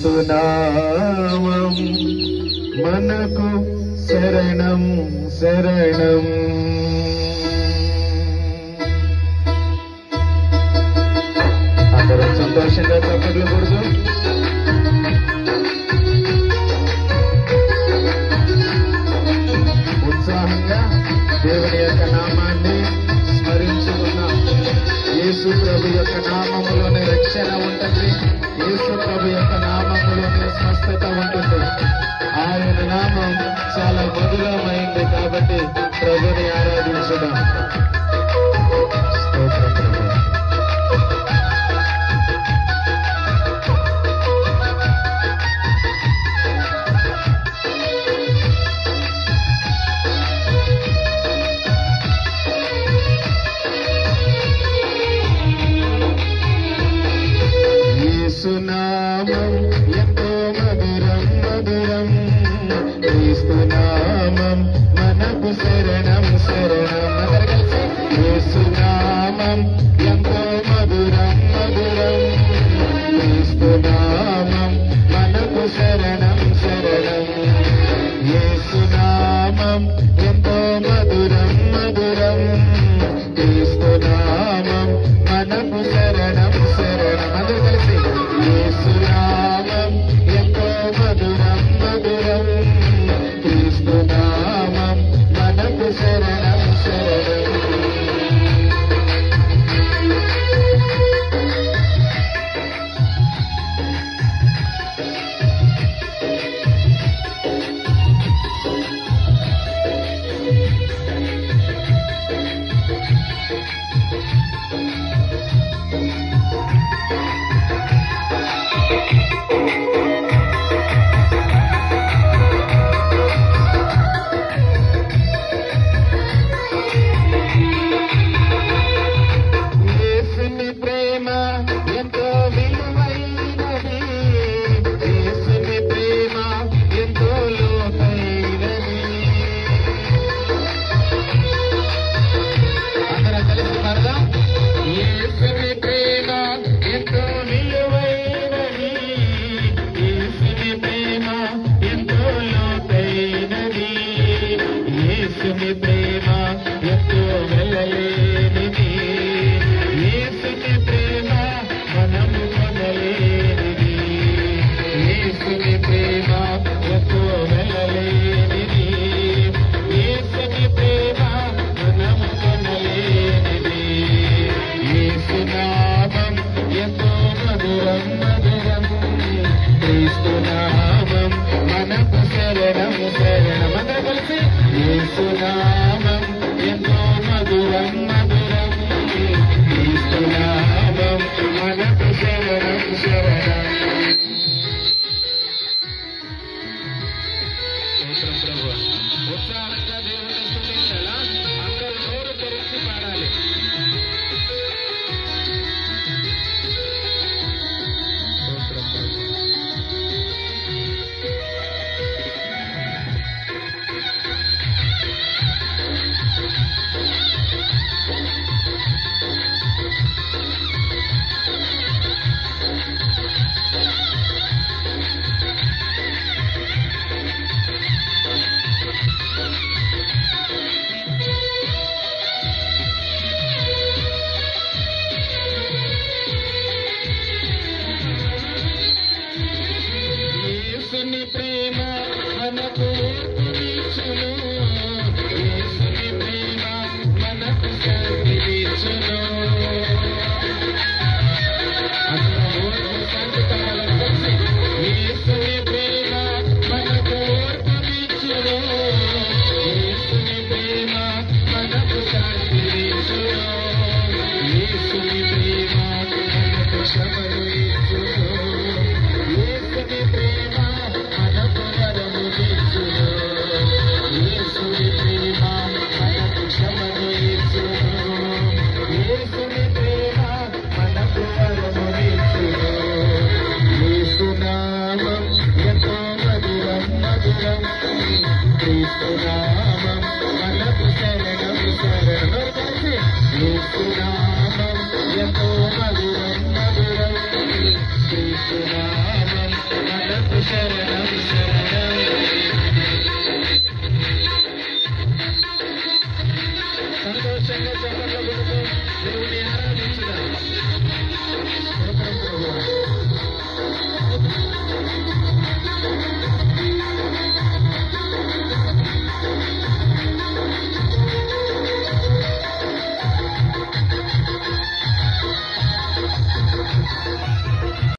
క్రీస్తునామం మనకు శరణం శరణం. అందరం సంతోషంగా చప్పట్లు కొడుతూ ఉత్సాహంగా దేవుని యొక్క నామాన్ని స్మరించుకున్నాం. యేసు ప్రభు యొక్క నామములోనే రక్షణ ఉంటుంది. యేసు ప్రభు యొక్క నామములోనే స్వస్థత ఉంటుంది. ఆయన నామం చాలా మధురమైంది కాబట్టి ప్రభుని ఆరాధించుదాం. స్తోత్రం ప్రభు. యేసునామం ఎంతో మధురం మధురం. క్రీస్తునామం మనకు శరణం శరణం. అందరూ కలిసి యేసునామం ఎంతో మధురం మధురం. క్రీస్తునామం మనకు శరణం శరణం. యేసునామం ఎంతో మధురం మధురం. క్రీస్తునామం మనకు శరణం శరణం. అందరూ కలిసి యేసునామం ఎంతో మధురం మధురం. క్రీస్తునామం మనకు శరణం శరణం. యేసుని ప్రేమ ఎంతో విలువైనది. యేసుని ప్రేమ ఎంతో లోతైనది. అందరం కలిసి పాడదాం. యేసుని ప్రేమ ఎంతో విలువైనది. యేసుని ప్రేమ ఎంతో లోతైనది. యేసుని ప్రేమ ఎంతో వెలలేనిది. యేసుని ప్రేమ మనము కొనలేనిది. యేసుని ప్రేమ ఎంతో వెలలేనిది. యేసుని ప్రేమ మనము కొనలేనిది. యేసునామం ఎంతో మధురం మధురం. క్రీస్తునామం మనకు శరణం శరణం. అందరూ కలిసి యేసునామం ఎంతో మధురం మధురం. క్రీస్తునామం మనకు శరణం శరణం. స్తోత్రం ప్రభువా. ఉత్సాహంగా దేవుని స్తుతించాలా? అందరూ నోరు తెరిచి పాడాలి. స్తోత్రం ప్రభువా. యేసుని ప్రేమ మనకు ఓర్పునిచ్చును. యేసుని ప్రేమ మనకు శాంతినిచ్చును. అందరం ఓర్పు శాంతి కావాలని కలిసి యేసుని ప్రేమ మనకు ఓర్పునిచ్చును. యేసుని ప్రేమ మనకు శాంతినిచ్చును. యేసుని ప్రేమ మనకు క్షమను ఇచ్చును. యేసుని ప్రేమ మనకు వరమునిచ్చును. యేసుని ప్రేమ మనకు క్షమను ఇచ్చును. యేసుని ప్రేమ మనకు వరమునిచ్చును. యేసునామం ఎంతో మధురం మధురం. క్రీస్తునామం